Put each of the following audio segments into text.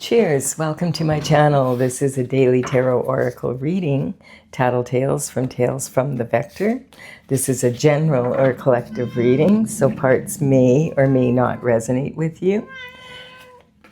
Cheers! Welcome to my channel. This is a daily tarot oracle reading, Tattle Tales from the Vector. This is a general or collective reading, so parts may or may not resonate with you.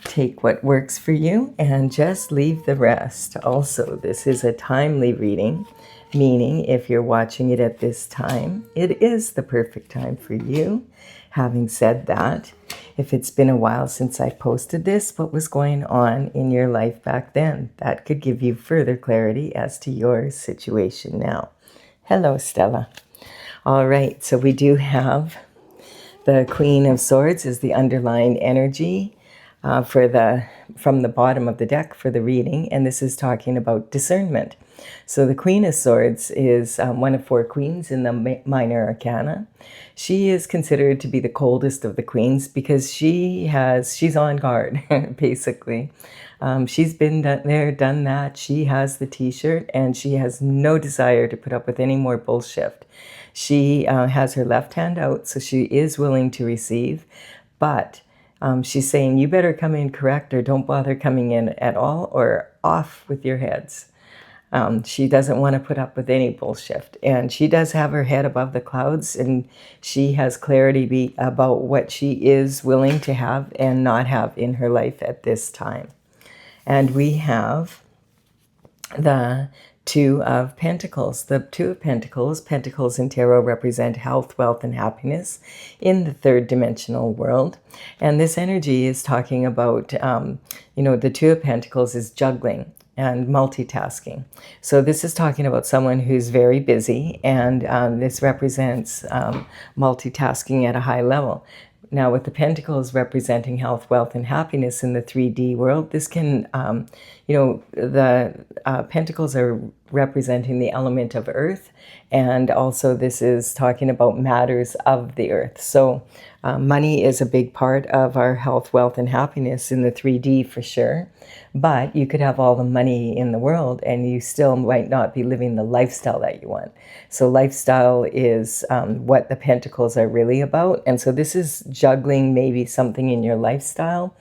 Take what works for you and just leave the rest. Also, this is a timely reading, meaning if you're watching it at this time, it is the perfect time for you. Having said that, if it's been a while since I posted this, what was going on in your life back then? That could give you further clarity as to your situation now. Hello, Stella. All right, so we do have the Queen of Swords is the underlying energy from the bottom of the deck for the reading, and this is talking about discernment. So the Queen of Swords is one of four queens in the Minor Arcana. She is considered to be the coldest of the queens because she's on guard, basically. She's been there, done that. She has the t-shirt, and she has no desire to put up with any more bullshit. She has her left hand out, so she is willing to receive, but she's saying, you better come in correct or don't bother coming in at all or off with your heads. She doesn't want to put up with any bullshit. And she does have her head above the clouds, and she has clarity about what she is willing to have and not have in her life at this time. And we have the Two of Pentacles. The Two of Pentacles, Pentacles in tarot represent health, wealth, and happiness in the third dimensional world. And this energy is talking about, the Two of Pentacles is juggling and multitasking. So this is talking about someone who's very busy, and this represents multitasking at a high level. Now, with the Pentacles representing health, wealth, and happiness in the 3D world, this can, the Pentacles are representing the element of earth, and also this is talking about matters of the earth. So money is a big part of our health, wealth, and happiness in the 3D for sure. But you could have all the money in the world and you still might not be living the lifestyle that you want. So lifestyle is what the Pentacles are really about. And so this is juggling maybe something in your lifestyle.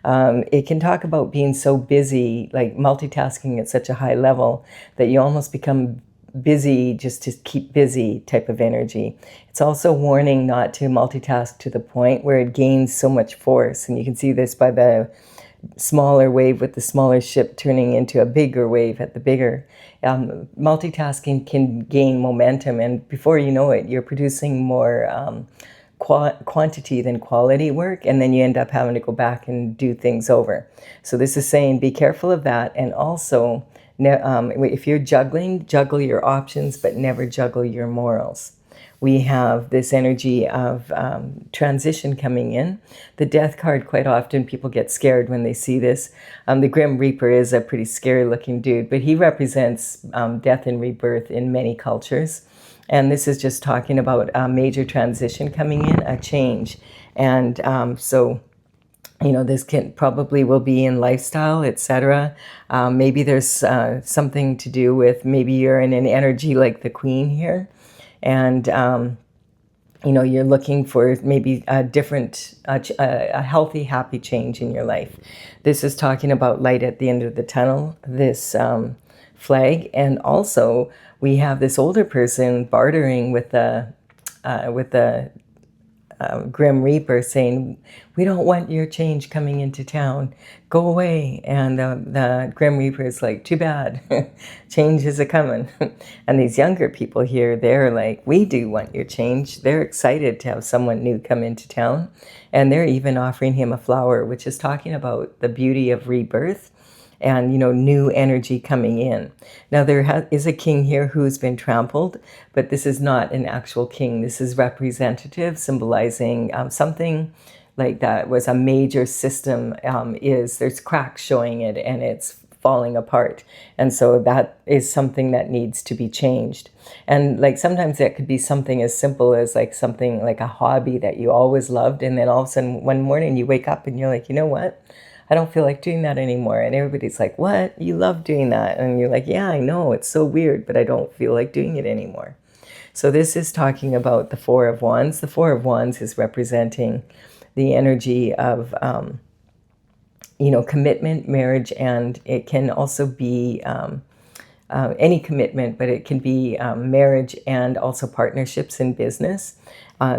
It can talk about being so busy, like multitasking at such a high level that you almost become busy just to keep busy type of energy. It's also warning not to multitask to the point where it gains so much force. And you can see this by the smaller wave with the smaller ship turning into a bigger wave at the bigger. Multitasking can gain momentum, and before you know it, you're producing more quantity than quality work, and then you end up having to go back and do things over. So this is saying be careful of that, and also if you're juggling, juggle your options, but never juggle your morals. We have this energy of transition coming in. The Death card, quite often people get scared when they see this. The Grim Reaper is a pretty scary looking dude, but he represents death and rebirth in many cultures. And this is just talking about a major transition coming in, a change. And this probably will be in lifestyle, etc. Maybe there's something to do with, maybe you're in an energy like the Queen here. And, you're looking for maybe a healthy, happy change in your life. This is talking about light at the end of the tunnel, this flag. And also we have this older person bartering with the Grim Reaper saying, we don't want your change coming into town. Go away. And the Grim Reaper is like, too bad. Change is a-coming. And these younger people here, they're like, we do want your change. They're excited to have someone new come into town. And they're even offering him a flower, which is talking about the beauty of rebirth and, new energy coming in. Now, there is a king here who's been trampled, but this is not an actual king. This is representative, symbolizing something like that was a major system. There's cracks showing it, and it's falling apart. And so that is something that needs to be changed. And like sometimes that could be something as simple as like something like a hobby that you always loved, and then all of a sudden one morning you wake up and you're like, you know what? I don't feel like doing that anymore. And everybody's like, what? You love doing that. And you're like, yeah, I know. It's so weird, but I don't feel like doing it anymore. So this is talking about the Four of Wands. The Four of Wands is representing the energy of commitment, marriage, and it can also be any commitment, but it can be marriage and also partnerships in business.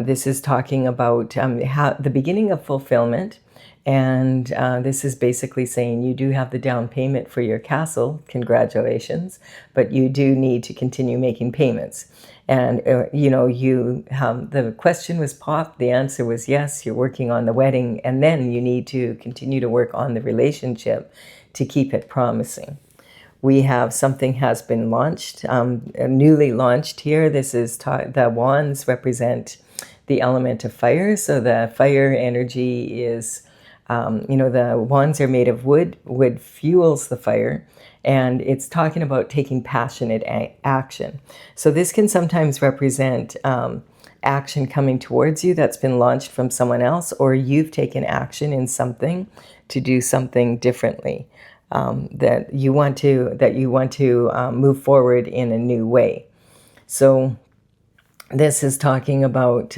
This is talking about the beginning of fulfillment. And this is basically saying you do have the down payment for your castle, congratulations, but you do need to continue making payments. And, the question was popped, the answer was yes, you're working on the wedding, and then you need to continue to work on the relationship to keep it promising. We have something has been launched, newly launched here. This is the wands represent the element of fire. So the fire energy is, the wands are made of wood. Wood fuels the fire. And it's talking about taking passionate action. So this can sometimes represent action coming towards you that's been launched from someone else, or you've taken action in something to do something differently. That you want to move forward in a new way. So this is talking about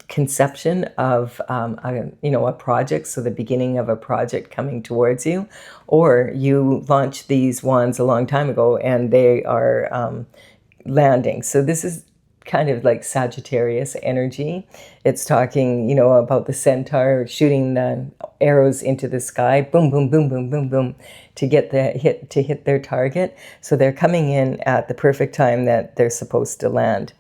conception of a project, so the beginning of a project coming towards you, or you launched these wands a long time ago and they are landing. So this is kind of like Sagittarius energy. It's talking, about the centaur shooting the arrows into the sky, boom, boom, boom, boom, boom, boom, to hit their target. So they're coming in at the perfect time that they're supposed to land.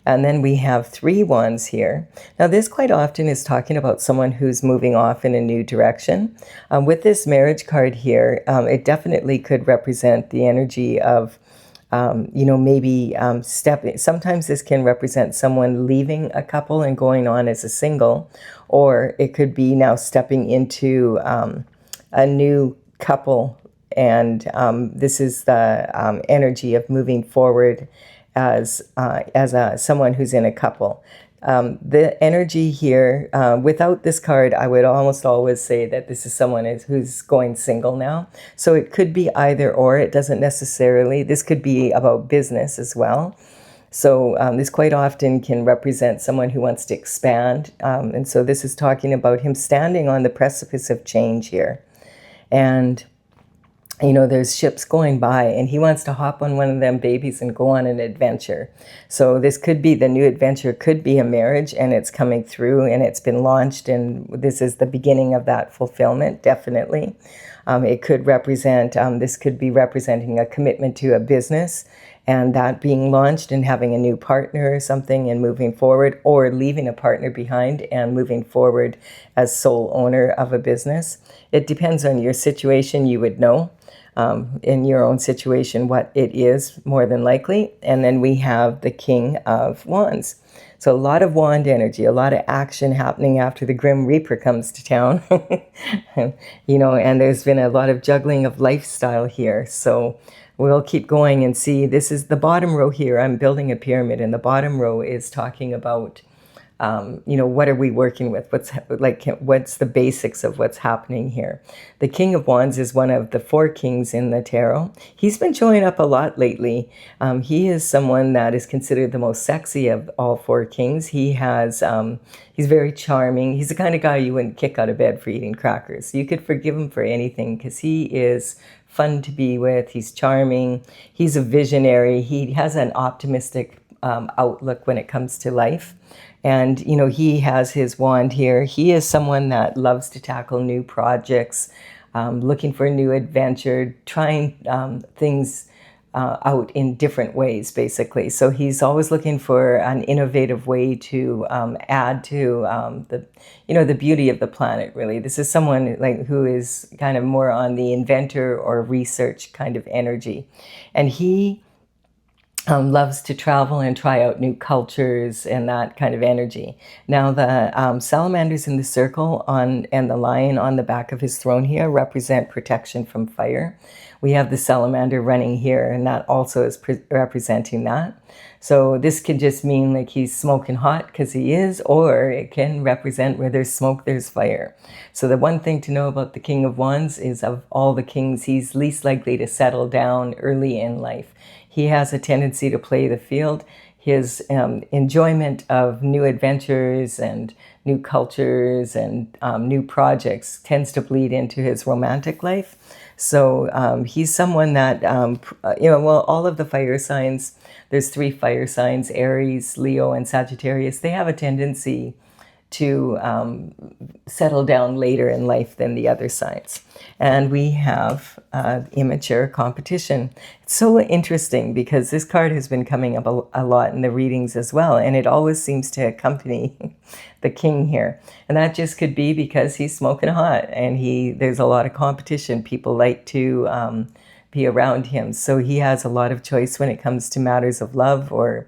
And then we have 3 wands here. Now this quite often is talking about someone who's moving off in a new direction. With this marriage card here, it definitely could represent the energy of sometimes this can represent someone leaving a couple and going on as a single, or it could be now stepping into a new couple, and this is the energy of moving forward as someone who's in a couple. The energy here, without this card, I would almost always say that this is someone who's going single now. So it could be either or. It doesn't necessarily. This could be about business as well. So this quite often can represent someone who wants to expand. And so this is talking about him standing on the precipice of change here. And there's ships going by and he wants to hop on one of them babies and go on an adventure. So this could be the new adventure, could be a marriage, and it's coming through and it's been launched, and this is the beginning of that fulfillment, definitely. It could represent, this could be representing a commitment to a business and that being launched and having a new partner or something and moving forward, or leaving a partner behind and moving forward as sole owner of a business. It depends on your situation, you would know. In your own situation what it is, more than likely. And then we have the King of Wands. So a lot of wand energy, a lot of action happening after the Grim Reaper comes to town. And there's been a lot of juggling of lifestyle here. So we'll keep going and see. This is the bottom row here. I'm building a pyramid, and the bottom row is talking about what are we working with? What's the basics of what's happening here? The King of Wands is one of the 4 kings in the tarot. He's been showing up a lot lately. He is someone that is considered the most sexy of all 4 kings. He's very charming. He's the kind of guy you wouldn't kick out of bed for eating crackers. You could forgive him for anything because he is fun to be with. He's charming. He's a visionary. He has an optimistic outlook when it comes to life. And, he has his wand here. He is someone that loves to tackle new projects, looking for a new adventure, trying things out in different ways, basically. So he's always looking for an innovative way to add to the beauty of the planet, really. This is someone who is kind of more on the inventor or research kind of energy. And he loves to travel and try out new cultures and that kind of energy. Now the salamanders in the circle and the lion on the back of his throne here represent protection from fire. We have the salamander running here, and that also is representing that. So this could just mean he's smoking hot because he is, or it can represent where there's smoke, there's fire. So the one thing to know about the King of Wands is of all the kings, he's least likely to settle down early in life. He has a tendency to play the field. His enjoyment of new adventures and new cultures and new projects, tends to bleed into his romantic life. So he's someone that, well, all of the fire signs, there's 3 fire signs, Aries, Leo, and Sagittarius. They have a tendency to settle down later in life than the other signs. And we have immature competition. It's so interesting because this card has been coming up a lot in the readings as well, and it always seems to accompany the king here. And that just could be because he's smoking hot and there's a lot of competition. People like to be around him. So he has a lot of choice when it comes to matters of love or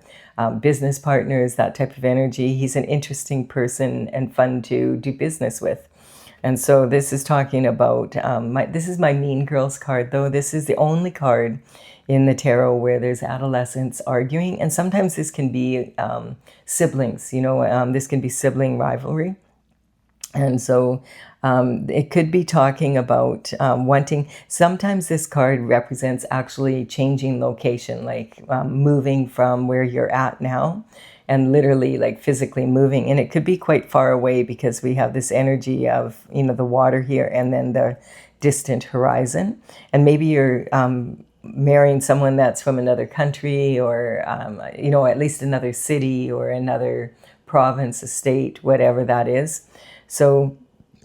business partners, that type of energy. He's an interesting person and fun to do business with. And so this is talking about, this is my Mean Girls card, though. This is the only card in the tarot where there's adolescents arguing. And sometimes this can be siblings, this can be sibling rivalry. And so it could be talking about wanting, sometimes this card represents actually changing location, like moving from where you're at now and literally like physically moving. And it could be quite far away because we have this energy of, the water here and then the distant horizon. And maybe you're marrying someone that's from another country or, at least another city or another province, a state, whatever that is. So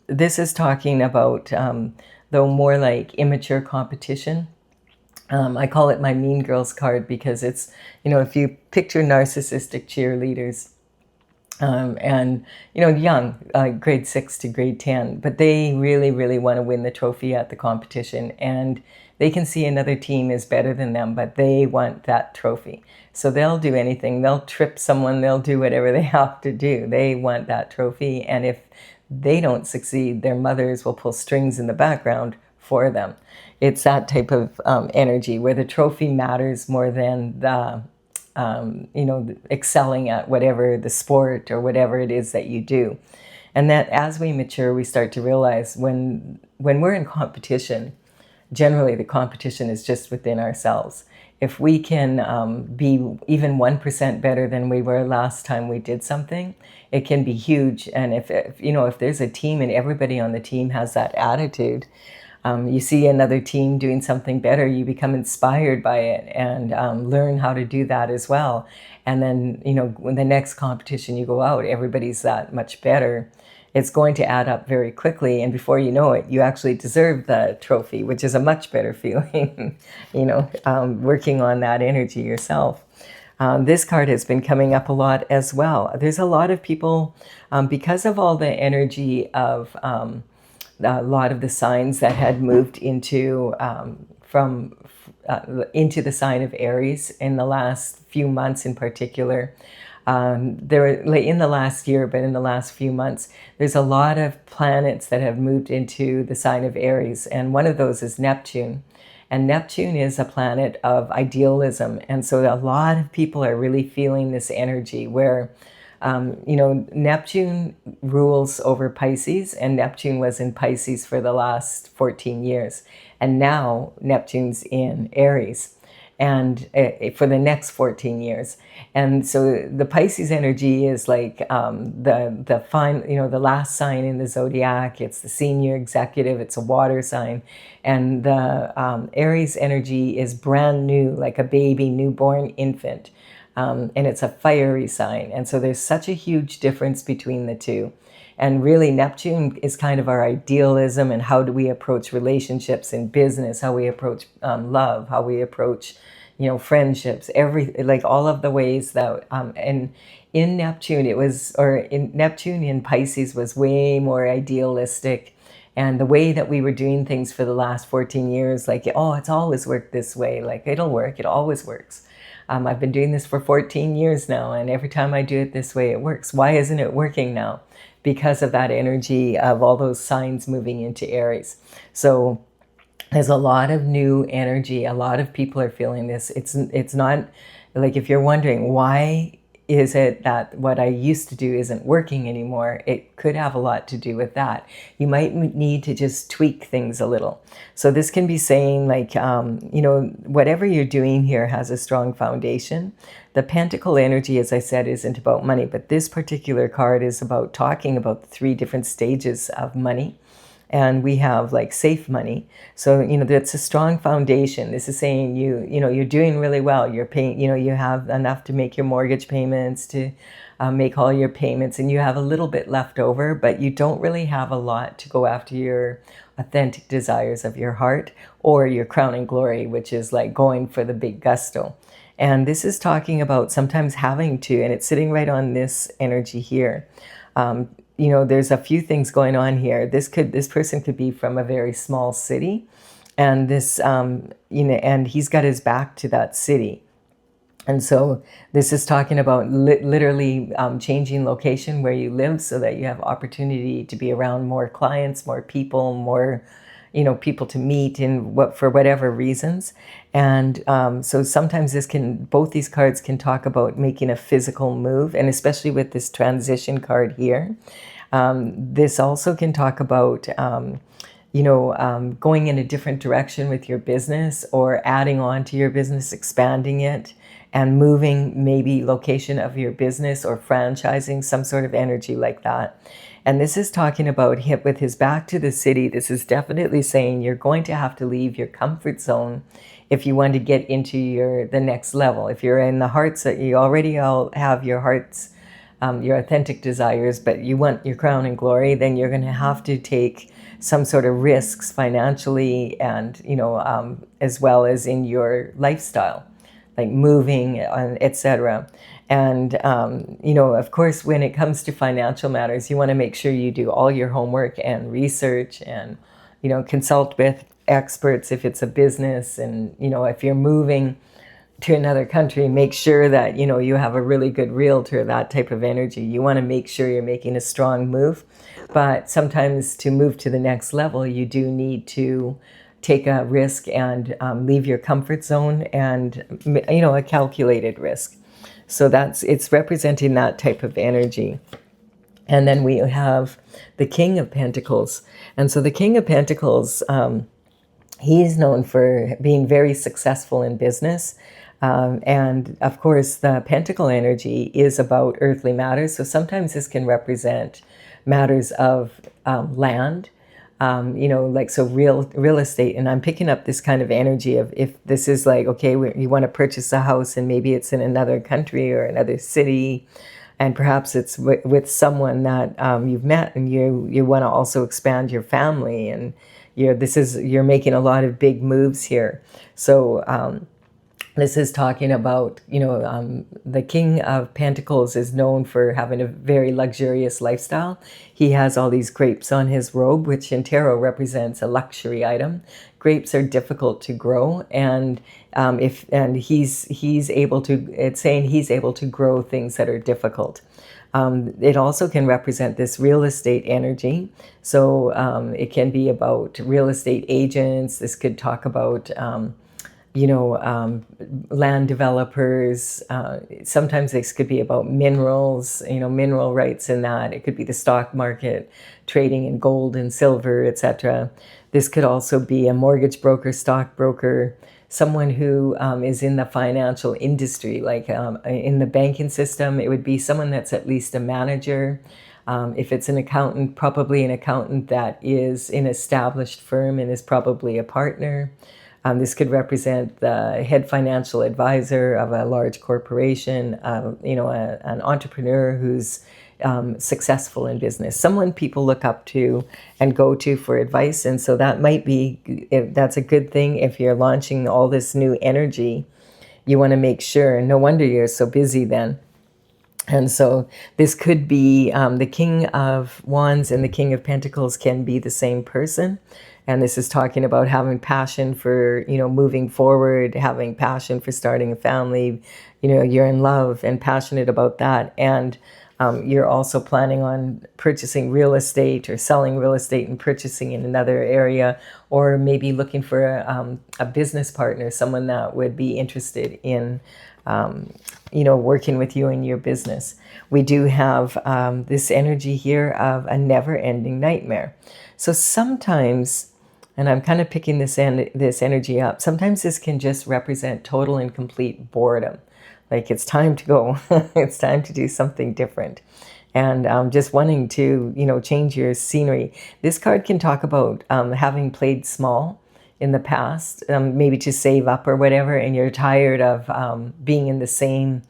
this is talking about, though, more like immature competition. I call it my Mean Girls card because it's, if you picture narcissistic cheerleaders and, young, grade 6 to grade 10, but they really, really want to win the trophy at the competition. And they can see another team is better than them, but they want that trophy. So they'll do anything. They'll trip someone. They'll do whatever they have to do. They want that trophy. And if they don't succeed, their mothers will pull strings in the background for them. It's that type of energy where the trophy matters more than the, excelling at whatever the sport or whatever it is that you do. And that as we mature, we start to realize when we're in competition, generally the competition is just within ourselves. If we can be even 1% better than we were last time we did something, it can be huge. And if there's a team and everybody on the team has that attitude, you see another team doing something better, you become inspired by it and learn how to do that as well. And then, when the next competition you go out, everybody's that much better. It's going to add up very quickly. And before you know it, you actually deserve the trophy, which is a much better feeling, working on that energy yourself. This card has been coming up a lot as well. There's a lot of people, because of all the energy of a lot of the signs that had moved into into the sign of Aries in the last few months in particular. In the last year, but in the last few months, there's a lot of planets that have moved into the sign of Aries. And one of those is Neptune. And Neptune is a planet of idealism. And so a lot of people are really feeling this energy where, Neptune rules over Pisces, and Neptune was in Pisces for the last 14 years. And now Neptune's in Aries and for the next 14 years. And so the Pisces energy is like the last sign in the zodiac. It's the senior executive. It's a water sign. And the Aries energy is brand new, like a baby, newborn infant. And it's a fiery sign. And so there's such a huge difference between the two. And really, Neptune is kind of our idealism and how do we approach relationships in business, how we approach love, how we approach, friendships, all of the ways that, and in Neptune, Neptune in Pisces was way more idealistic. And the way that we were doing things for the last 14 years, it's always worked this way. It'll work. It always works. I've been doing this for 14 years now, and every time I do it this way, it works. Why isn't it working now? Because of that energy of all those signs moving into Aries. So there's a lot of new energy. A lot of people are feeling this. It's not like, if you're wondering why is it that what I used to do isn't working anymore? It could have a lot to do with that. You might need to just tweak things a little. So this can be saying like, whatever you're doing here has a strong foundation. The Pentacle energy, as I said, isn't about money, but this particular card is about talking about the 3 different stages of money. And we have like safe money. So, that's a strong foundation. This is saying you're doing really well. You're paying, you have enough to make your mortgage payments, to make all your payments, and you have a little bit left over, but you don't really have a lot to go after your authentic desires of your heart or your crowning glory, which is like going for the big gusto. And this is talking about sometimes having to, and it's sitting right on this energy here. There's a few things going on here. This person could be from a very small city, and and he's got his back to that city. And so this is talking about literally changing location where you live so that you have opportunity to be around more clients, more people, more people to meet for whatever reasons. And so sometimes both these cards can talk about making a physical move, and especially with this transition card here. This also can talk about, going in a different direction with your business, or adding on to your business, expanding it, and moving maybe location of your business, or franchising, some sort of energy like that. And this is talking about him with his back to the city. This is definitely saying you're going to have to leave your comfort zone if you want to get into the next level. If you're in the hearts that you already all have your hearts, your authentic desires, but you want your crown and glory, then you're going to have to take some sort of risks financially, and as well as in your lifestyle, like moving, etc. And, of course, when it comes to financial matters, you want to make sure you do all your homework and research, and, consult with experts if it's a business. And, if you're moving to another country, make sure that, you have a really good realtor, that type of energy. You want to make sure you're making a strong move. But sometimes to move to the next level, you do need to take a risk and leave your comfort zone, and, a calculated risk. So it's representing that type of energy. And then we have the King of Pentacles. And so the King of Pentacles, he's known for being very successful in business. And of course, the Pentacle energy is about earthly matters. So sometimes this can represent matters of land, so real estate. And I'm picking up this kind of energy of, if this is like, okay, you want to purchase a house, and maybe it's in another country or another city, and perhaps it's with someone that you've met, and you want to also expand your family, and you're making a lot of big moves here. So this is talking about, the King of Pentacles is known for having a very luxurious lifestyle. He has all these grapes on his robe, which in tarot represents a luxury item. Grapes are difficult to grow, and he's able to. It's saying he's able to grow things that are difficult. It also can represent this real estate energy. So it can be about real estate agents. This could talk about land developers. Sometimes this could be about minerals, mineral rights in that. It could be the stock market, trading in gold and silver, etc. This could also be a mortgage broker, stockbroker, someone who is in the financial industry, like in the banking system. It would be someone that's at least a manager. If it's an accountant, probably an accountant that is in an established firm and is probably a partner. This could represent the head financial advisor of a large corporation, an entrepreneur who's successful in business, someone people look up to and go to for advice. And so that might be, that's a good thing if you're launching all this new energy. You want to make sure, no wonder you're so busy then. And so this could be the King of Wands and the King of Pentacles can be the same person. And this is talking about having passion for, moving forward, having passion for starting a family. You're in love and passionate about that. And you're also planning on purchasing real estate or selling real estate and purchasing in another area, or maybe looking for a business partner, someone that would be interested in working with you in your business. We do have this energy here of a never-ending nightmare. So sometimes, and I'm kind of picking this energy up, sometimes this can just represent total and complete boredom. Like it's time to go. It's time to do something different. And just wanting to, change your scenery. This card can talk about having played small in the past, maybe to save up or whatever, and you're tired of being in the same,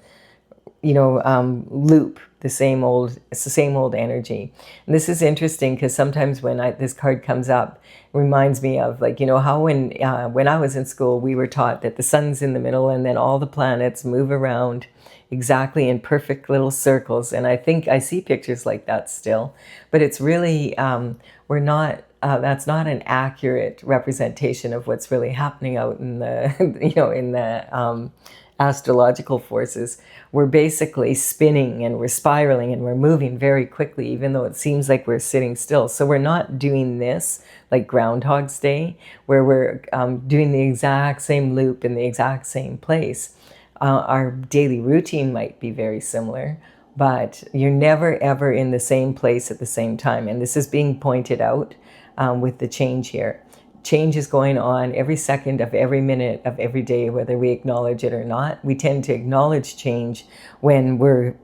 loop, it's the same old energy. And this is interesting because sometimes when this card comes up, it reminds me of how when I was in school, we were taught that the sun's in the middle and then all the planets move around exactly in perfect little circles. And I think I see pictures like that still, but it's really, that's not an accurate representation of what's really happening out in the, in the astrological forces. We're basically spinning and we're spiraling and we're moving very quickly, even though it seems like we're sitting still. So we're not doing this like Groundhog's Day, where we're doing the exact same loop in the exact same place. Our daily routine might be very similar, but you're never ever in the same place at the same time. And this is being pointed out with the change here. Change is going on every second of every minute of every day, whether we acknowledge it or not. We tend to acknowledge change when we're,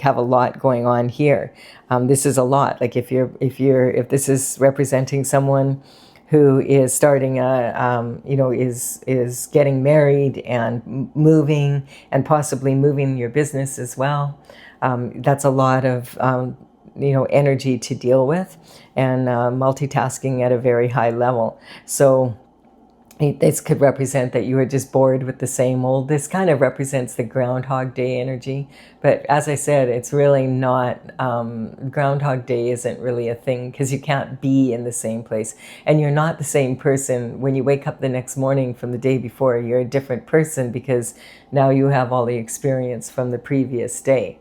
have a lot going on here. This is a lot. Like if this is representing someone who is starting is getting married and moving and possibly moving your business as well. That's a lot of energy to deal with, and multitasking at a very high level. So this could represent that you are just bored with the same old. This kind of represents the Groundhog Day energy. But as I said, it's really not, Groundhog Day isn't really a thing because you can't be in the same place. And you're not the same person when you wake up the next morning from the day before. You're a different person because now you have all the experience from the previous day.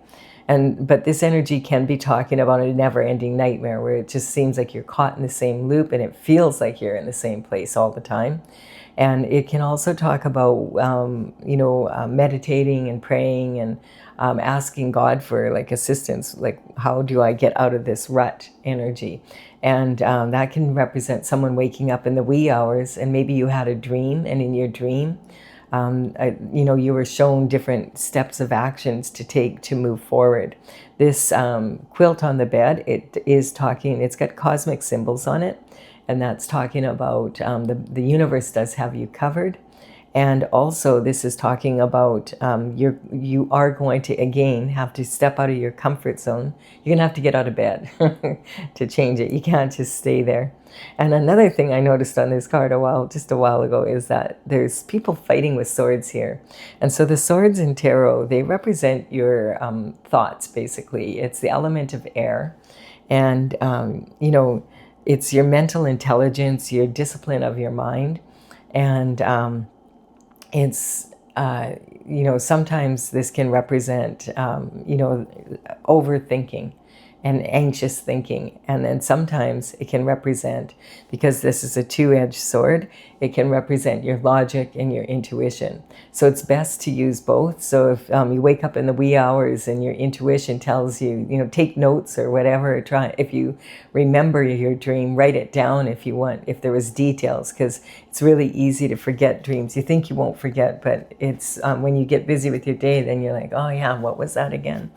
But this energy can be talking about a never-ending nightmare where it just seems like you're caught in the same loop and it feels like you're in the same place all the time. And it can also talk about, meditating and praying and asking God for assistance, like how do I get out of this rut energy? And that can represent someone waking up in the wee hours, and maybe you had a dream, and in your dream, you were shown different steps of actions to take to move forward. This quilt on the bed, it's got cosmic symbols on it, and that's talking about the universe does have you covered. And also this is talking about you are going to, again, have to step out of your comfort zone. You're going to have to get out of bed to change it. You can't just stay there. And another thing I noticed on this card just a while ago is that there's people fighting with swords here. And so the swords in tarot, they represent your thoughts, basically. It's the element of air. And, it's your mental intelligence, your discipline of your mind. And it's, sometimes this can represent, overthinking and anxious thinking. And then sometimes it can represent, because this is a two-edged sword, it can represent your logic and your intuition. So it's best to use both. So if you wake up in the wee hours and your intuition tells you, take notes or whatever, if you remember your dream, write it down if you want, if there was details, because it's really easy to forget dreams. You think you won't forget, but it's when you get busy with your day, then you're like, oh yeah, what was that again?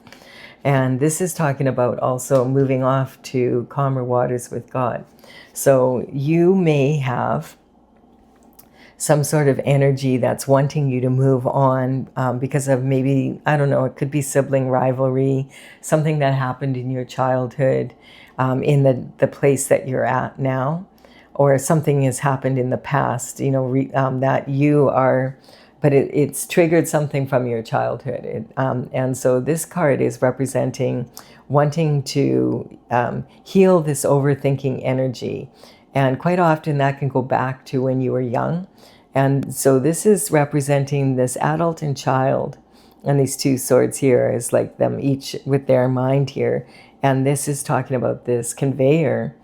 And this is talking about also moving off to calmer waters with God. So you may have some sort of energy that's wanting you to move on because of maybe, I don't know, it could be sibling rivalry, something that happened in your childhood in the place that you're at now, or something has happened in the past, that you are... but it's triggered something from your childhood. And so this card is representing wanting to heal this overthinking energy. And quite often that can go back to when you were young. And so this is representing this adult and child. And these two swords here is like them each with their mind here. And this is talking about this conveyor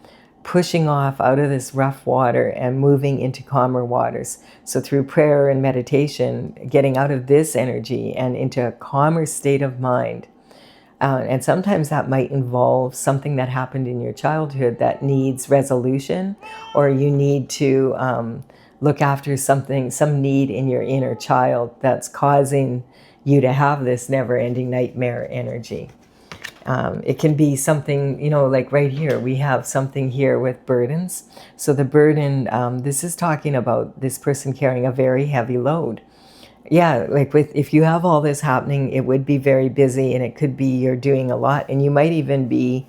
pushing off out of this rough water and moving into calmer waters. So through prayer and meditation, getting out of this energy and into a calmer state of mind. And sometimes that might involve something that happened in your childhood that needs resolution, or you need to look after something, some need in your inner child that's causing you to have this never-ending nightmare energy. It can be something, like right here, we have something here with burdens. So the burden, this is talking about this person carrying a very heavy load. Yeah, like if you have all this happening, it would be very busy, and it could be you're doing a lot, and you might even be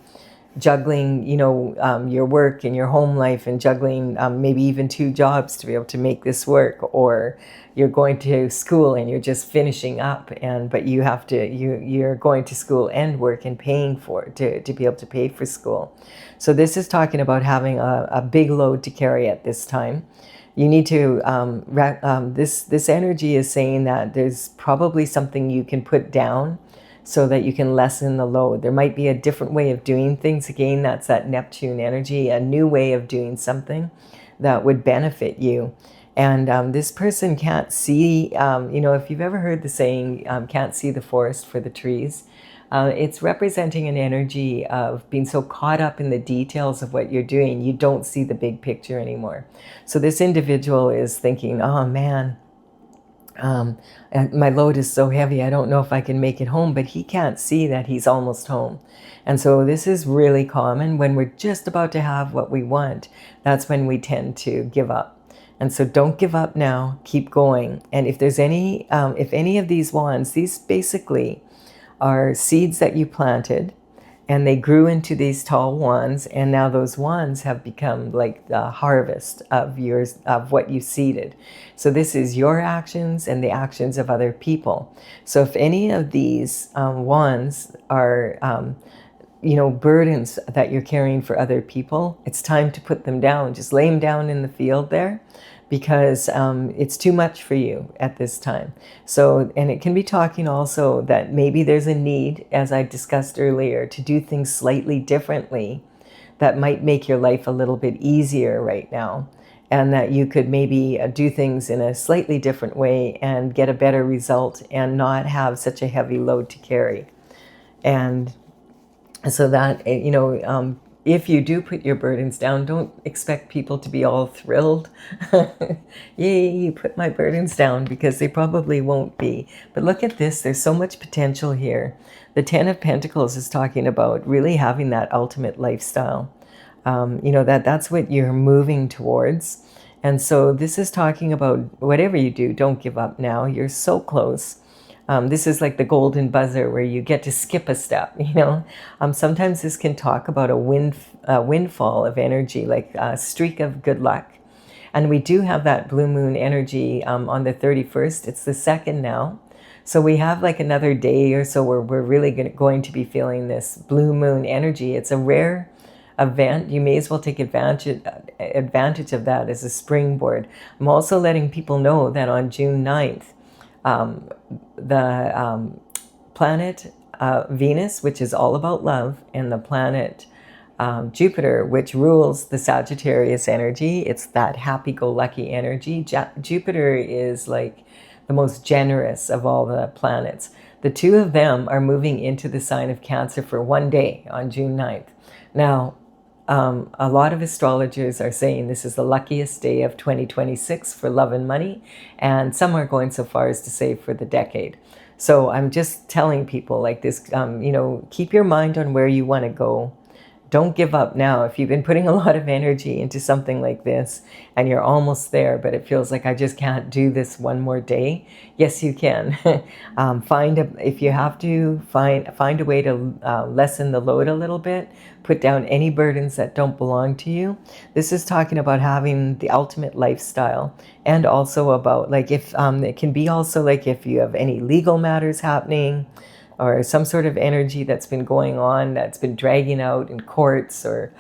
juggling, your work and your home life, and juggling maybe even 2 jobs to be able to make this work, or you're going to school and you're just finishing up, but you have to you're going to school and work and paying for it to be able to pay for school. So this is talking about having a big load to carry at this time. You need to this energy is saying that there's probably something you can put down so that you can lessen the load. There might be a different way of doing things. Again, that's that Neptune energy, a new way of doing something that would benefit you. And this person can't see, if you've ever heard the saying, can't see the forest for the trees, it's representing an energy of being so caught up in the details of what you're doing, you don't see the big picture anymore. So this individual is thinking, oh man, and my load is so heavy, I don't know if I can make it home, but he can't see that he's almost home. And so this is really common when we're just about to have what we want. That's when we tend to give up. And so don't give up now, keep going. And if there's if any of these wands, these basically are seeds that you planted, and they grew into these tall wands, and now those wands have become like the harvest of what you seeded. So this is your actions and the actions of other people. So if any of these wands are burdens that you're carrying for other people, it's time to put them down. Just lay them down in the field there, because it's too much for you at this time. So, and it can be talking also that maybe there's a need, as I discussed earlier, to do things slightly differently that might make your life a little bit easier right now, and that you could maybe do things in a slightly different way and get a better result and not have such a heavy load to carry. And so that, if you do put your burdens down, don't expect people to be all thrilled. Yay, you put my burdens down, because they probably won't be. But look at this, there's so much potential here. The 10 of Pentacles is talking about really having that ultimate lifestyle. That's what you're moving towards. And so this is talking about whatever you do, don't give up now. You're so close. This is like the golden buzzer where you get to skip a step, Sometimes this can talk about a windfall of energy, like a streak of good luck. And we do have that blue moon energy on the 31st. It's the 2nd now. So we have like another day or so where we're really going to be feeling this blue moon energy. It's a rare event. You may as well take advantage of that as a springboard. I'm also letting people know that on June 9th, the planet Venus, which is all about love, and the planet Jupiter, which rules the Sagittarius energy, it's that happy-go-lucky energy. Jupiter is like the most generous of all the planets. The 2 of them are moving into the sign of Cancer for 1 day on June 9th. Now, a lot of astrologers are saying this is the luckiest day of 2026 for love and money, and some are going so far as to say for the decade. So I'm just telling people like this, keep your mind on where you want to go. Don't give up now. If you've been putting a lot of energy into something like this and you're almost there, but it feels like I just can't do this one more day, yes, you can. If you have to, find a way to lessen the load a little bit. Put down any burdens that don't belong to you. This is talking about having the ultimate lifestyle, and also about like if it can be also like if you have any legal matters happening, or some sort of energy that's been going on that's been dragging out in courts, or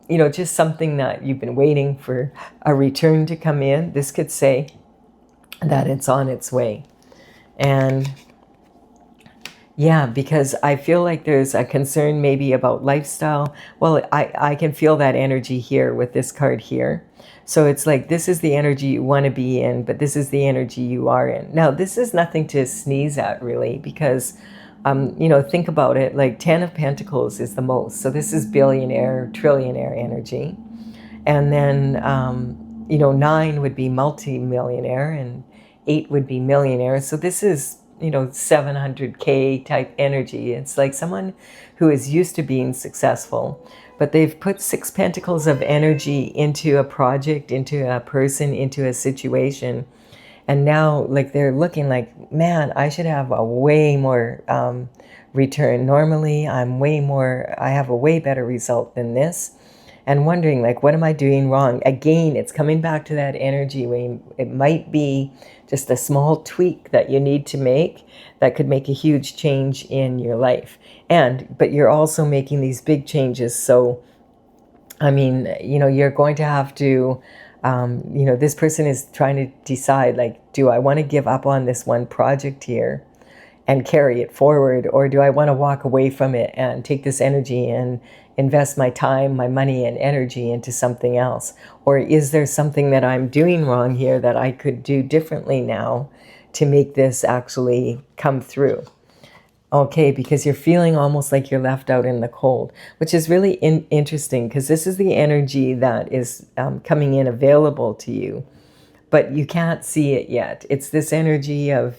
just something that you've been waiting for a return to come in. This could say that it's on its way. And Yeah, because I feel like there's a concern maybe about lifestyle. Well, I can feel that energy here with this card here. So it's like this is the energy you want to be in, but this is the energy you are in. Now, this is nothing to sneeze at, really, because, think about it. Like 10 of Pentacles is the most. So this is billionaire, trillionaire energy. And then, 9 would be multi-millionaire and 8 would be millionaire. So this is, 700K type energy. It's like someone who is used to being successful, but they've put 6 pentacles of energy into a project, into a person, into a situation. And now, like, they're looking like, man, I should have a way more return. Normally, I have a way better result than this. And wondering, like, what am I doing wrong? Again, it's coming back to that energy where it might be just a small tweak that you need to make that could make a huge change in your life. But you're also making these big changes. So, I mean, you're going to have to, this person is trying to decide, like, do I want to give up on this one project here and carry it forward, or do I want to walk away from it and take this energy and invest my time, my money, and energy into something else? Or is there something that I'm doing wrong here that I could do differently now to make this actually come through? Okay, because you're feeling almost like you're left out in the cold, which is really interesting, because this is the energy that is coming in available to you, but you can't see it yet. It's this energy of,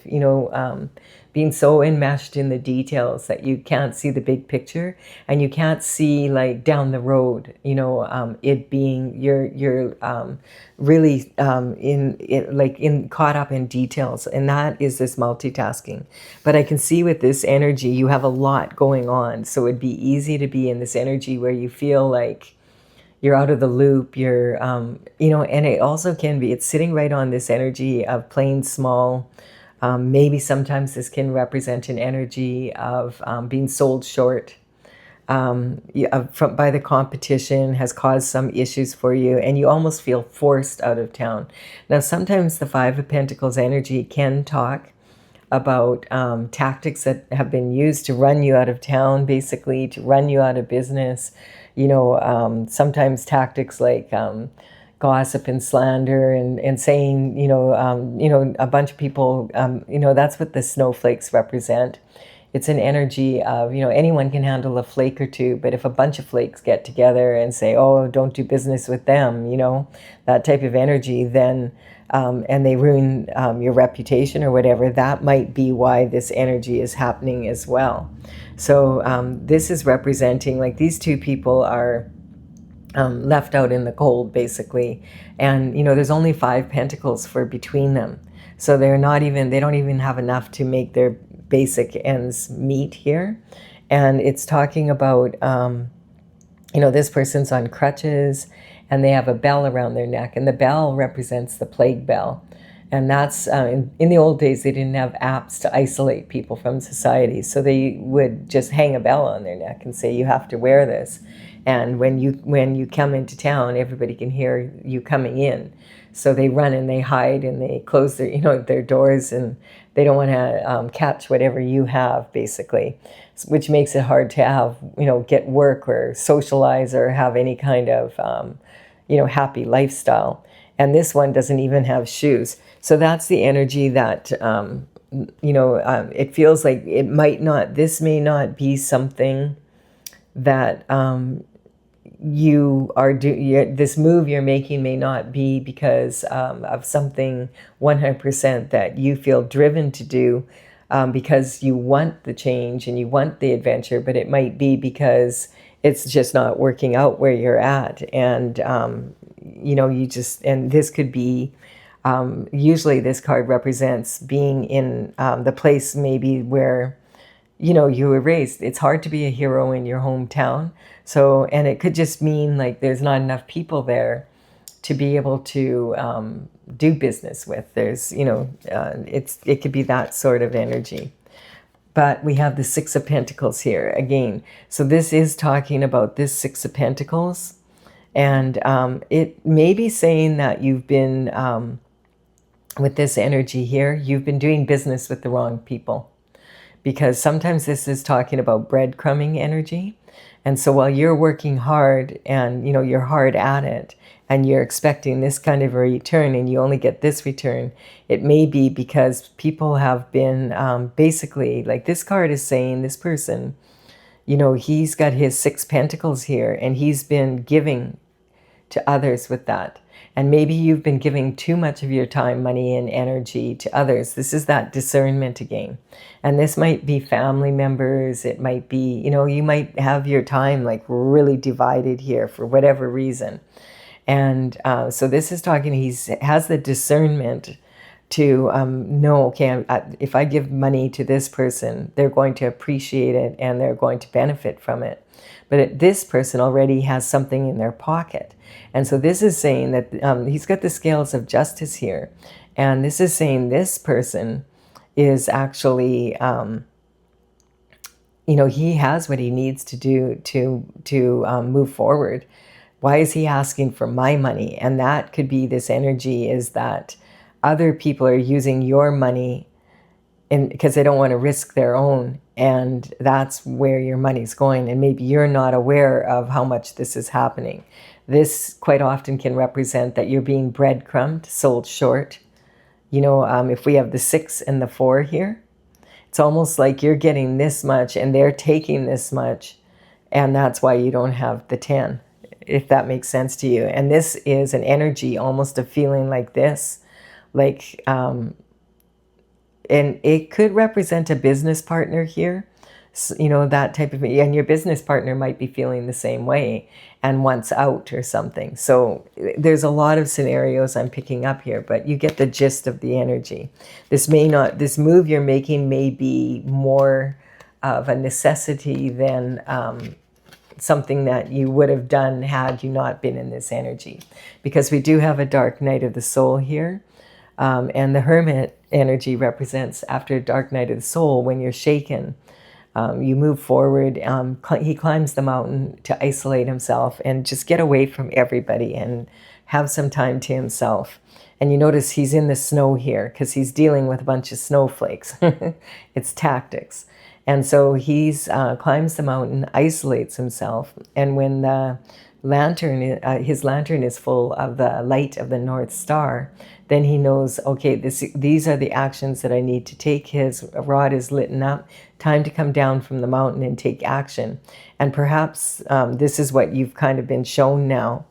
being so enmeshed in the details that you can't see the big picture, and you can't see, like, down the road, it being, you're really caught up in details. And that is this multitasking. But I can see with this energy, you have a lot going on. So it'd be easy to be in this energy where you feel like you're out of the loop, you're, and it also can be, it's sitting right on this energy of playing small. Maybe sometimes this can represent an energy of being sold short by the competition, has caused some issues for you, and you almost feel forced out of town. Now, sometimes the Five of Pentacles energy can talk about tactics that have been used to run you out of town, basically, to run you out of business. Sometimes tactics like gossip and slander and saying, a bunch of people, that's what the snowflakes represent. It's an energy of, anyone can handle a flake or two, but if a bunch of flakes get together and say, oh, don't do business with them, that type of energy, then, and they ruin your reputation or whatever, that might be why this energy is happening as well. So this is representing, like, these two people are left out in the cold, basically. And, there's only 5 pentacles for between them. So they don't even have enough to make their basic ends meet here. And it's talking about, this person's on crutches and they have a bell around their neck. And the bell represents the plague bell. And that's, in the old days, they didn't have apps to isolate people from society. So they would just hang a bell on their neck and say, you have to wear this. And when you come into town, everybody can hear you coming in. So they run and they hide and they close their doors, and they don't want to catch whatever you have, basically, which makes it hard to have, get work or socialize or have any kind of, happy lifestyle. And this one doesn't even have shoes. So that's the energy that, it feels like this may not be something that you are doing. This move you're making may not be because of something 100% that you feel driven to do, because you want the change and you want the adventure, but it might be because it's just not working out where you're at. And, and this could be, usually this card represents being in the place maybe where, you were raised. It's hard to be a hero in your hometown. So, and it could just mean like there's not enough people there to be able to do business with. There's, it could be that sort of energy. But we have the Six of Pentacles here again. So this is talking about this Six of Pentacles. And it may be saying that you've been, with this energy here, you've been doing business with the wrong people. because sometimes this is talking about breadcrumbing energy. And so while you're working hard and you're hard at it and you're expecting this kind of a return and you only get this return, it may be because people have been basically, like this card is saying, this person, he's got his 6 pentacles here and he's been giving to others with that. And maybe you've been giving too much of your time, money, and energy to others. This is that discernment again. And this might be family members. It might be, you might have your time like really divided here for whatever reason. And so this is talking, he has the discernment to know, okay, if I give money to this person, they're going to appreciate it and they're going to benefit from it. But this person already has something in their pocket. And so this is saying that he's got the scales of justice here. And this is saying this person is actually, he has what he needs to do to move forward. Why is he asking for my money? And that could be this energy is that other people are using your money because they don't want to risk their own. And that's where your money's going. And maybe you're not aware of how much this is happening. This quite often can represent that you're being breadcrumbed, sold short. If we have the 6 and the 4 here, it's almost like you're getting this much and they're taking this much. And that's why you don't have the 10, if that makes sense to you. And this is an energy, almost a feeling like this, like, and it could represent a business partner here, that type of, and your business partner might be feeling the same way and wants out or something. So there's a lot of scenarios I'm picking up here, but you get the gist of the energy. This move you're making may be more of a necessity than something that you would have done had you not been in this energy. Because we do have a dark night of the soul here. And the hermit energy represents after a dark night of the soul, when you're shaken, you move forward. He climbs the mountain to isolate himself and just get away from everybody and have some time to himself. And you notice he's in the snow here because he's dealing with a bunch of snowflakes. It's tactics. And so he's climbs the mountain, isolates himself. And when the his lantern is full of the light of the North Star, then he knows, okay, these are the actions that I need to take. His rod is lit up. Time to come down from the mountain and take action. And perhaps this is what you've kind of been shown now.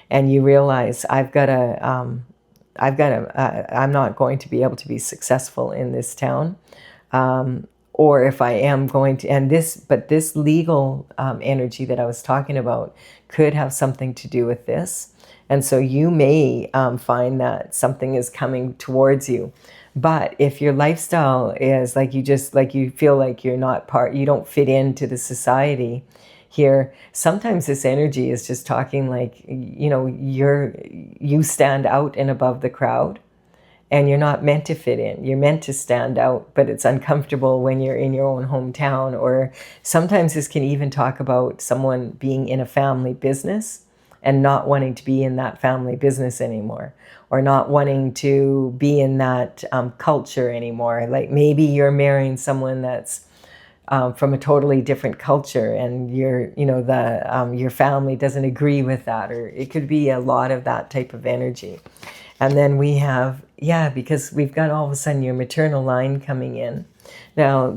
And you realize I'm not going to be able to be successful in this town. Or if I am going to, but this legal energy that I was talking about could have something to do with this. And so you may find that something is coming towards you. But if your lifestyle is like you feel like you're not you don't fit into the society here, sometimes this energy is just talking like, you stand out and above the crowd. And you're not meant to fit in. You're meant to stand out, but it's uncomfortable when you're in your own hometown. Or sometimes this can even talk about someone being in a family business and not wanting to be in that family business anymore, or not wanting to be in that culture anymore. Like maybe you're marrying someone that's from a totally different culture, and your family doesn't agree with that, or it could be a lot of that type of energy. And then we have, because we've got all of a sudden your maternal line coming in. Now,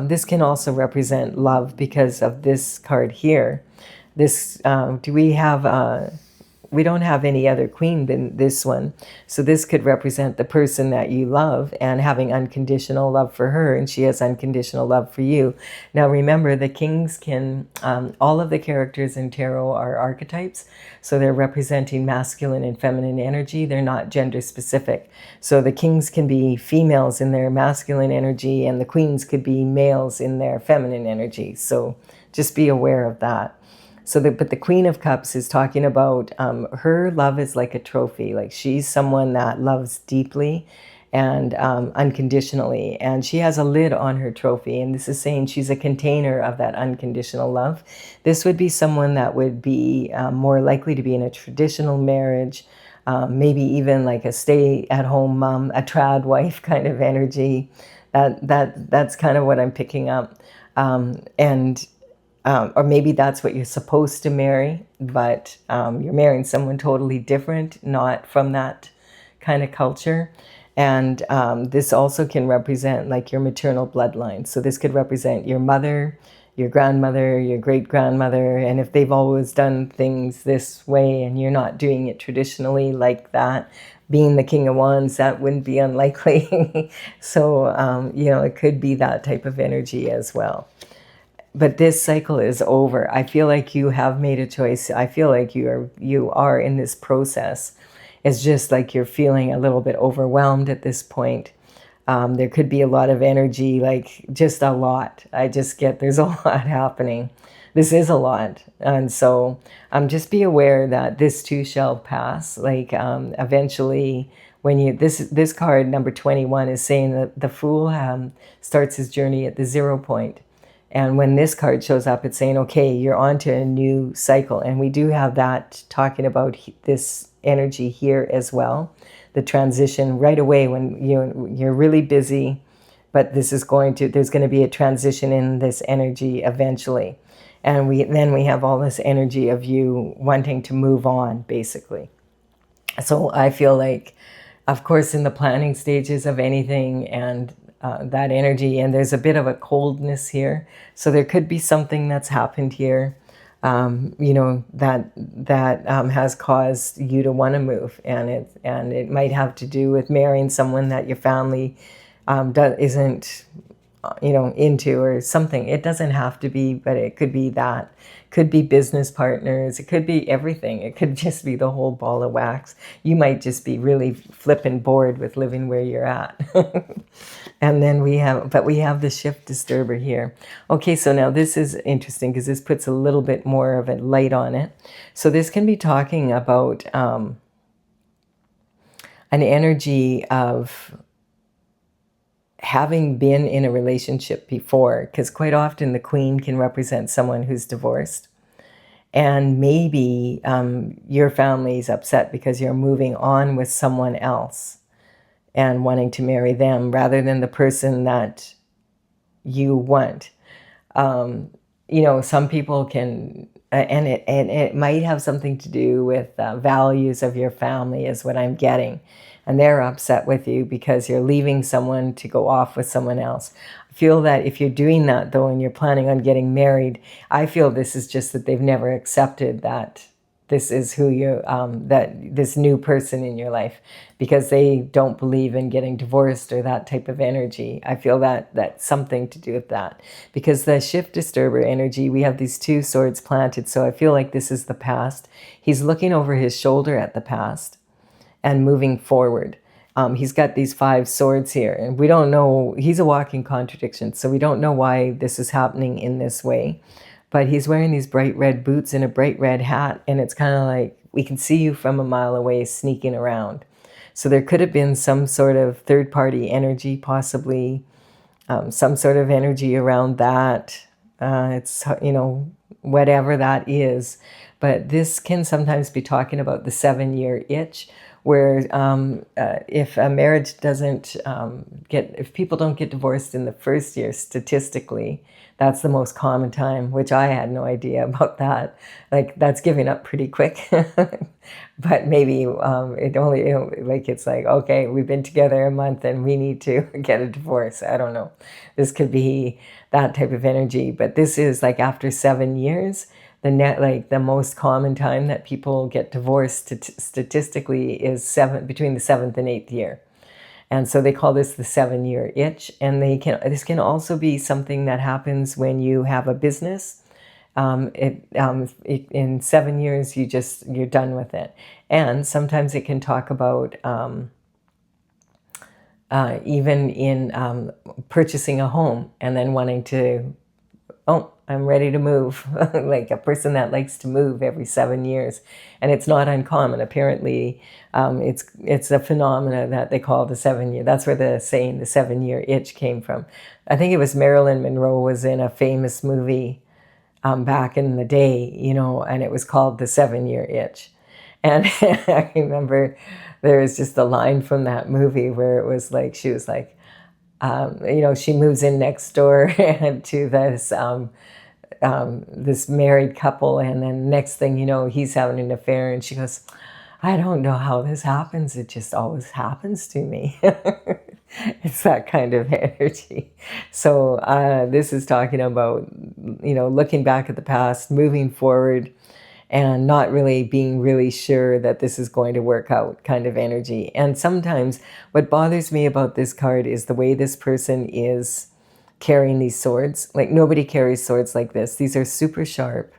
this can also represent love because of this card here. This, we don't have any other queen than this one. So this could represent the person that you love and having unconditional love for her, and she has unconditional love for you. Now remember, the kings can, all of the characters in tarot are archetypes. So they're representing masculine and feminine energy. They're not gender specific. So the kings can be females in their masculine energy, and the queens could be males in their feminine energy. So just be aware of that. But the Queen of Cups is talking about her love is like a trophy. Like she's someone that loves deeply and unconditionally. And she has a lid on her trophy. And this is saying she's a container of that unconditional love. This would be someone that would be more likely to be in a traditional marriage. maybe even like a stay-at-home mom, a trad wife kind of energy. That's kind of what I'm picking up. Or maybe that's what you're supposed to marry, but you're marrying someone totally different, not from that kind of culture. And this also can represent like your maternal bloodline. So this could represent your mother, your grandmother, your great-grandmother, and if they've always done things this way and you're not doing it traditionally like that, being the King of Wands, that wouldn't be unlikely. So, it could be that type of energy as well. But this cycle is over. I feel like you have made a choice. I feel like you are in this process. It's just like you're feeling a little bit overwhelmed at this point. There could be a lot of energy, like just a lot. I just get there's a lot happening. This is a lot. And so just be aware that this too shall pass. Like eventually when this card, number 21, is saying that the Fool starts his journey at the 0 point. And when this card shows up, it's saying, okay, you're on to a new cycle. And we do have that talking about this energy here as well. The transition right away when you're really busy, but there's going to be a transition in this energy eventually. And then we have all this energy of you wanting to move on, basically. So I feel like, of course, in the planning stages of anything and that energy, and there's a bit of a coldness here. So there could be something that's happened here, that has caused you to want to move, and it might have to do with marrying someone that your family isn't, into or something. It doesn't have to be, but it could be that. Could be business partners. It could be everything. It could just be the whole ball of wax. You might just be really flipping bored with living where you're at. And then we have the shift disturber here. Okay, so now this is interesting because this puts a little bit more of a light on it. So this can be talking about an energy of having been in a relationship before, because quite often the Queen can represent someone who's divorced. And maybe your family's upset because you're moving on with someone else and wanting to marry them rather than the person that you want. Some people can, and it might have something to do with values of your family is what I'm getting. And they're upset with you because you're leaving someone to go off with someone else. I feel that if you're doing that, though, and you're planning on getting married, I feel this is just that they've never accepted that this is who you, that this new person in your life, because they don't believe in getting divorced or that type of energy. I feel that that's something to do with that. Because the shift disturber energy, we have these 2 swords planted. So I feel like this is the past. He's looking over his shoulder at the past and moving forward. He's got these 5 swords here, and we don't know, he's a walking contradiction, so we don't know why this is happening in this way. But he's wearing these bright red boots and a bright red hat, and it's kind of like we can see you from a mile away sneaking around. So there could have been some sort of third-party energy, possibly some sort of energy around that. It's, whatever that is. But this can sometimes be talking about the 7-year itch, where if a marriage doesn't if people don't get divorced in the first year, statistically, that's the most common time, which I had no idea about that. Like, that's giving up pretty quick. But maybe it only, it's like, okay, we've been together a month and we need to get a divorce. I don't know. This could be that type of energy. But this is like after 7 years, the most common time that people get divorced statistically is between the 7th and 8th year. And so they call this the 7-year itch. And this can also be something that happens when you have a business. In 7 years, you're done with it. And sometimes it can talk about even in purchasing a home and then wanting to, I'm ready to move, like a person that likes to move every 7 years. And it's not uncommon. Apparently, it's a phenomena that they call the 7-year. That's where the saying, the 7-year itch, came from. I think it was Marilyn Monroe was in a famous movie back in the day, and it was called the 7-year itch. And I remember there was just a line from that movie where it was like, she was like, she moves in next door to this married couple, and then next thing you know, he's having an affair, and she goes, I don't know how this happens. It just always happens to me. It's that kind of energy. So this is talking about, looking back at the past, moving forward, and not really being really sure that this is going to work out kind of energy. And sometimes what bothers me about this card is the way this person is carrying these swords. Like, nobody carries swords like this. These are super sharp.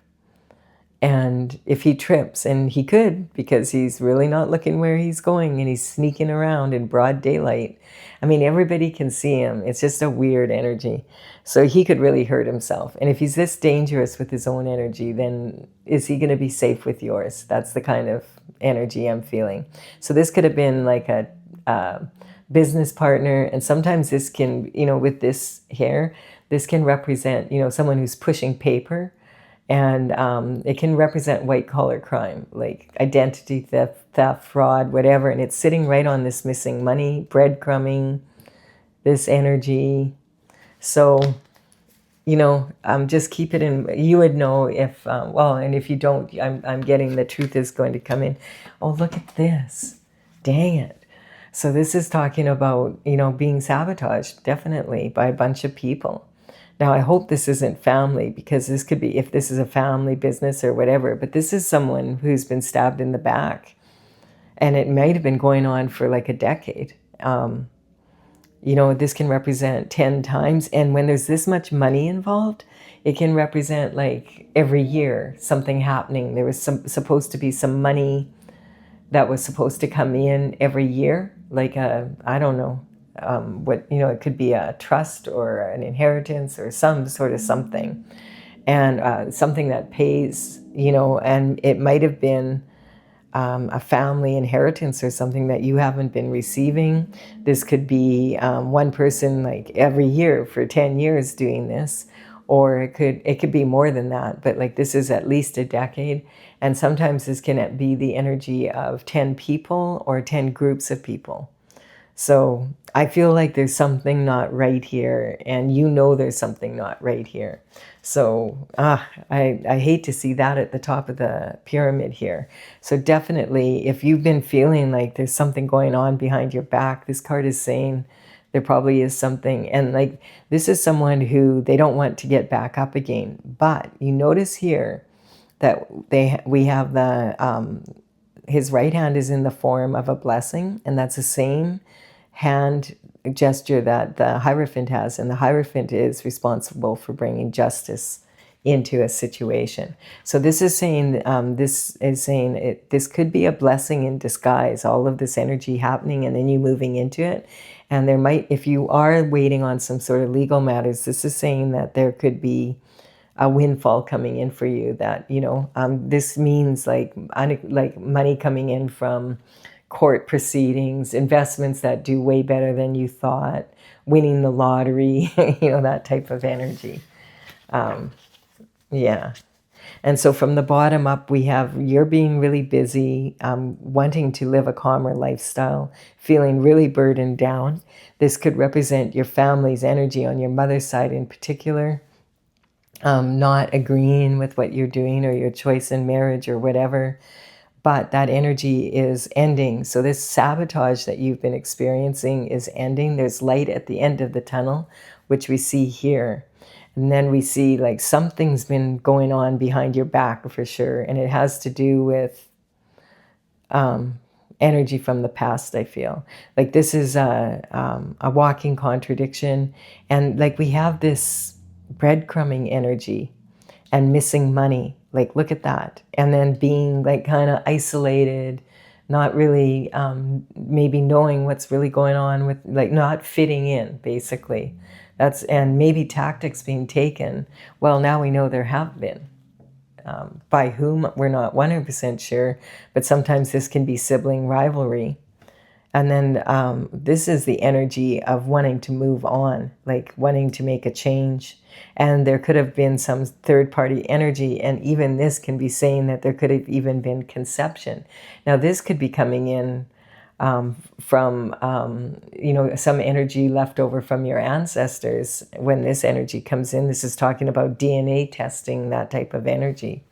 And if he trips, and he could, because he's really not looking where he's going, and he's sneaking around in broad daylight. I mean, everybody can see him. It's just a weird energy. So he could really hurt himself. And if he's this dangerous with his own energy, then is he going to be safe with yours? That's the kind of energy I'm feeling. So this could have been like a business partner. And sometimes this can, with this hair, this can represent, someone who's pushing paper. And it can represent white-collar crime, like identity theft, fraud, whatever. And it's sitting right on this missing money, breadcrumbing, this energy. So, just keep it in. You would know if, and if you don't, I'm getting the truth is going to come in. Oh, look at this. Dang it. So this is talking about, being sabotaged, definitely, by a bunch of people. Now, I hope this isn't family, because this could be, if this is a family business or whatever, but this is someone who's been stabbed in the back, and it might have been going on for like a decade. This can represent 10 times. And when there's this much money involved, it can represent like every year something happening. There was supposed to be some money that was supposed to come in every year, like I don't know. It could be a trust or an inheritance or some sort of something, and something that pays, and it might have been a family inheritance or something that you haven't been receiving. This could be one person like every year for 10 years doing this, or it could be more than that, but like this is at least a decade. And sometimes this can be the energy of 10 people or 10 groups of people. So I feel like there's something not right here, and there's something not right here. So I hate to see that at the top of the pyramid here. So definitely, if you've been feeling like there's something going on behind your back, this card is saying there probably is something. And like, this is someone who they don't want to get back up again. But you notice here that we have his right hand is in the form of a blessing, and that's the same hand gesture that the Hierophant has, and the Hierophant is responsible for bringing justice into a situation. So this is saying this could be a blessing in disguise, all of this energy happening and then you moving into it. And there might, if you are waiting on some sort of legal matters, this is saying that there could be a windfall coming in for you, that this means like money coming in from court proceedings, investments that do way better than you thought, winning the lottery, that type of energy. Yeah. And so from the bottom up, we have you're being really busy, wanting to live a calmer lifestyle, feeling really burdened down. This could represent your family's energy on your mother's side in particular, not agreeing with what you're doing or your choice in marriage or whatever. But that energy is ending. So this sabotage that you've been experiencing is ending. There's light at the end of the tunnel, which we see here. And then we see like something's been going on behind your back for sure. And it has to do with energy from the past, I feel. Like this is a walking contradiction. And like we have this breadcrumbing energy and missing money. Like, look at that. And then being like kind of isolated, not really maybe knowing what's really going on, with like not fitting in, basically. And maybe tactics being taken. Well, now we know there have been. By whom, we're not 100% sure, but sometimes this can be sibling rivalry. And then this is the energy of wanting to move on, like wanting to make a change. And there could have been some third-party energy, and even this can be saying that there could have even been conception. Now, this could be coming in from, some energy left over from your ancestors. When this energy comes in, this is talking about DNA testing, that type of energy.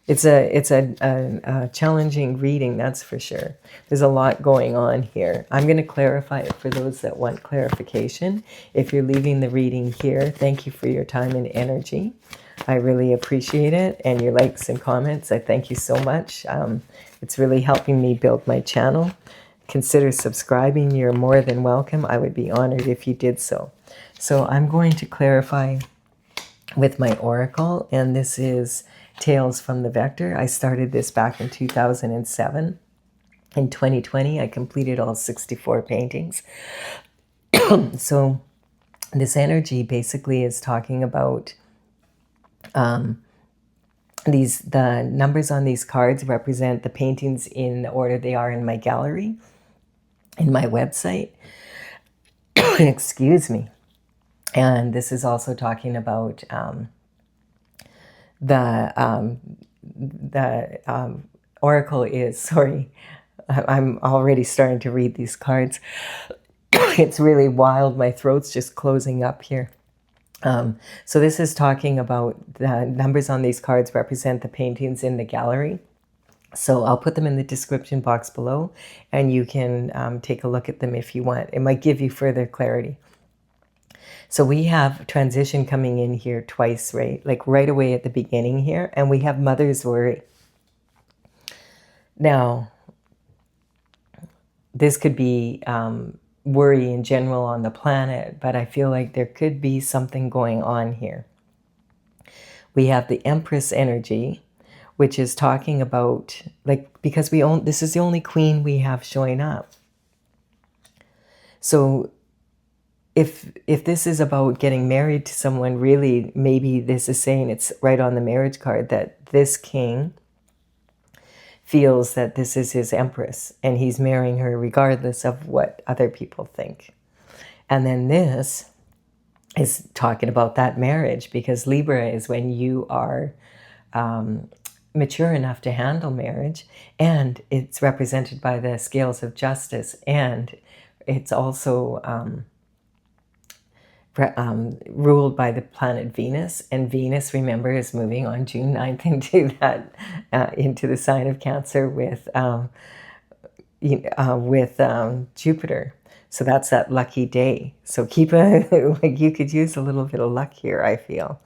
It's a challenging reading, that's for sure. There's a lot going on here. I'm going to clarify it for those that want clarification. If you're leaving the reading here, thank you for your time and energy. I really appreciate it, and your likes and comments. I thank you so much. It's really helping me build my channel. Consider subscribing. You're more than welcome. I would be honored if you did so. So I'm going to clarify with my oracle, and this is Tales from the Vector. I started this back in 2007. In 2020, I completed all 64 paintings. So this energy basically is talking about the numbers on these cards represent the paintings in the order they are in my gallery, in my website. Excuse me. And this is also talking about the oracle is, sorry, I'm already starting to read these cards. It's really wild. My throat's just closing up here. So this is talking about the numbers on these cards represent the paintings in the gallery. So I'll put them in the description box below, and you can take a look at them if you want. It might give you further clarity. So we have transition coming in here twice, right? Like right away at the beginning here, and we have mother's worry. Now, this could be worry in general on the planet, but I feel like there could be something going on here. We have the Empress energy, which is talking about, like, because this is the only queen we have showing up. So if this is about getting married to someone, really, maybe this is saying, it's right on the marriage card, that this king feels that this is his empress and he's marrying her regardless of what other people think. And then this is talking about that marriage, because Libra is when you are mature enough to handle marriage, and it's represented by the scales of justice, and it's also ruled by the planet Venus, and Venus, remember, is moving on June 9th into the sign of Cancer with Jupiter. So that's that lucky day. So you could use a little bit of luck here, I feel.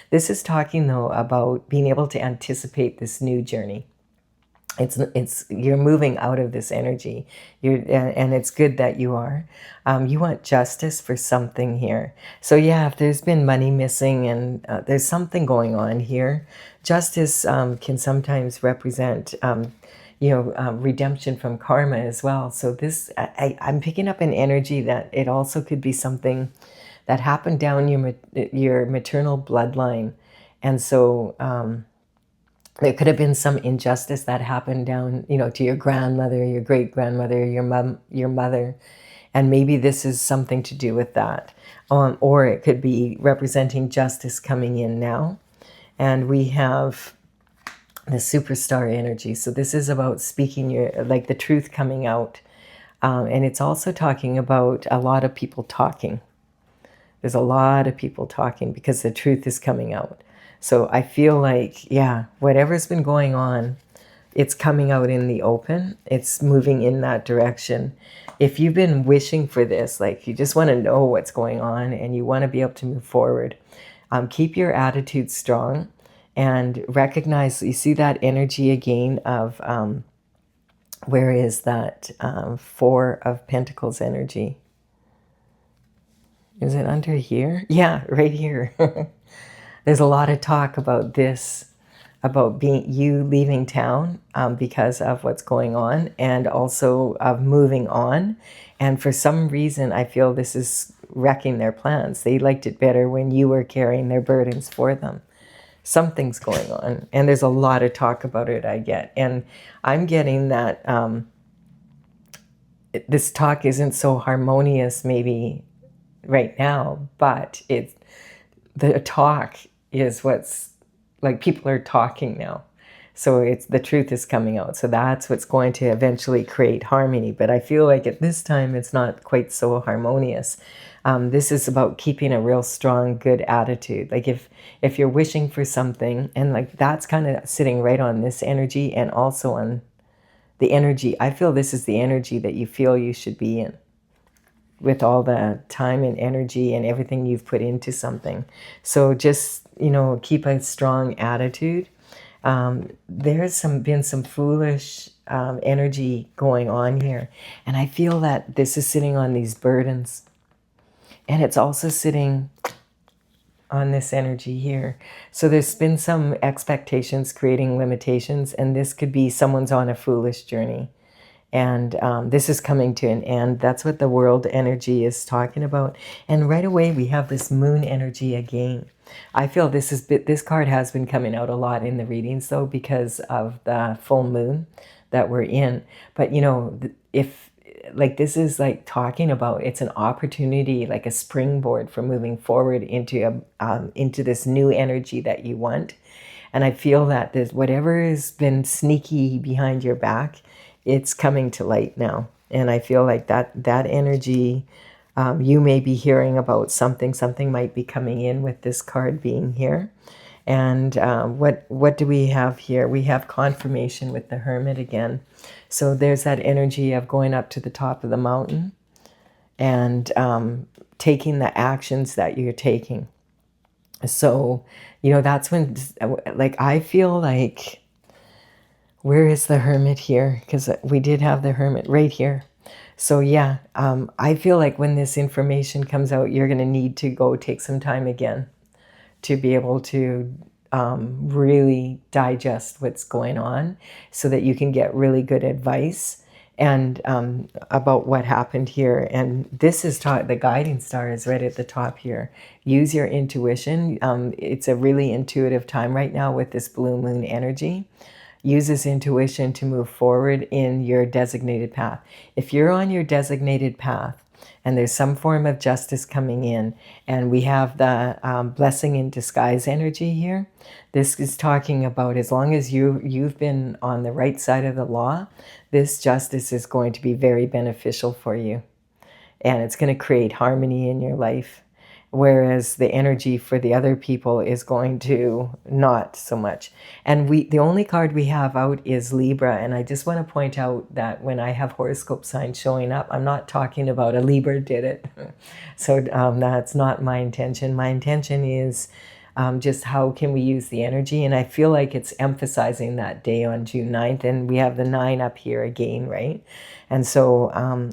This is talking though about being able to anticipate this new journey. You're moving out of this energy. And it's good that you are. You want justice for something here. So yeah, if there's been money missing and there's something going on here, justice can sometimes represent redemption from karma as well. So this, I'm picking up an energy that it also could be something that happened down your maternal bloodline, and so there could have been some injustice that happened down, to your grandmother, your great-grandmother, your mom, your mother, and maybe this is something to do with that. Or it could be representing justice coming in now. And we have the superstar energy. So this is about speaking the truth coming out. And it's also talking about a lot of people talking. There's a lot of people talking because the truth is coming out. So I feel like, yeah, whatever's been going on, it's coming out in the open. It's moving in that direction. If you've been wishing for this, like you just want to know what's going on and you want to be able to move forward, keep your attitude strong and recognize, you see that energy again of, where is that Four of Pentacles energy? Is it under here? Yeah, right here. There's a lot of talk about this, about you leaving town because of what's going on, and also of moving on. And for some reason, I feel this is wrecking their plans. They liked it better when you were carrying their burdens for them. Something's going on, and there's a lot of talk about it, I get. And I'm getting that this talk isn't so harmonious maybe right now, but the talk is what's, like, people are talking now. So it's the truth is coming out. So that's what's going to eventually create harmony. But I feel like at this time it's not quite so harmonious. This is about keeping a real strong, good attitude. Like if you're wishing for something, and like that's kind of sitting right on this energy and also on the energy. I feel this is the energy that you feel you should be in, with all the time and energy and everything you've put into something. So just, keep a strong attitude. There's been some foolish energy going on here. And I feel that this is sitting on these burdens. And it's also sitting on this energy here. So there's been some expectations creating limitations. And this could be someone's on a foolish journey. And this is coming to an end. That's what the world energy is talking about. And right away, we have this moon energy again. I feel this card has been coming out a lot in the readings, though, because of the full moon that we're in. But, if like this is like talking about, it's an opportunity, like a springboard for moving forward into this new energy that you want. And I feel that whatever has been sneaky behind your back, it's coming to light now. And I feel like that energy, you may be hearing about something might be coming in with this card being here. And what do we have here? We have confirmation with the Hermit again. So there's that energy of going up to the top of the mountain and taking the actions that you're taking. So, that's when, like, I feel like, where is the Hermit here? Because we did have the Hermit right here. So yeah, I feel like when this information comes out, you're going to need to go take some time again to be able to really digest what's going on so that you can get really good advice and about what happened here. And this is the guiding star is right at the top here. Use your intuition. It's a really intuitive time right now with this blue moon energy. Use this intuition to move forward in your designated path. If you're on your designated path and there's some form of justice coming in, and we have the blessing in disguise energy here, this is talking about as long as you've been on the right side of the law, this justice is going to be very beneficial for you. And it's going to create harmony in your life. Whereas the energy for the other people is going to not so much. And the only card we have out is Libra. And I just want to point out that when I have horoscope signs showing up, I'm not talking about a Libra did it. So that's not my intention. My intention is just how can we use the energy. And I feel like it's emphasizing that day on June 9th. And we have the 9 up here again, right? And so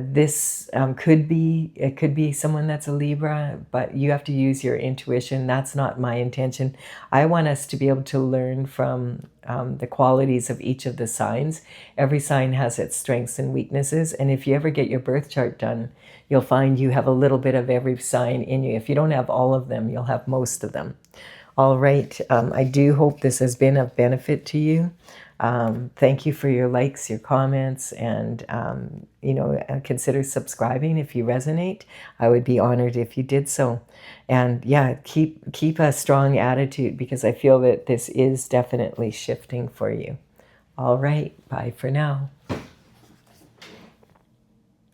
this could be someone that's a Libra, but you have to use your intuition. That's not my intention. I want us to be able to learn from the qualities of each of the signs. Every sign has its strengths and weaknesses. And if you ever get your birth chart done, you'll find you have a little bit of every sign in you. If you don't have all of them, you'll have most of them. All right. I do hope this has been of benefit to you. Thank you for your likes, your comments, and consider subscribing if you resonate. I would be honored if you did so. And yeah, keep a strong attitude, because I feel that this is definitely shifting for you. All right, bye for now.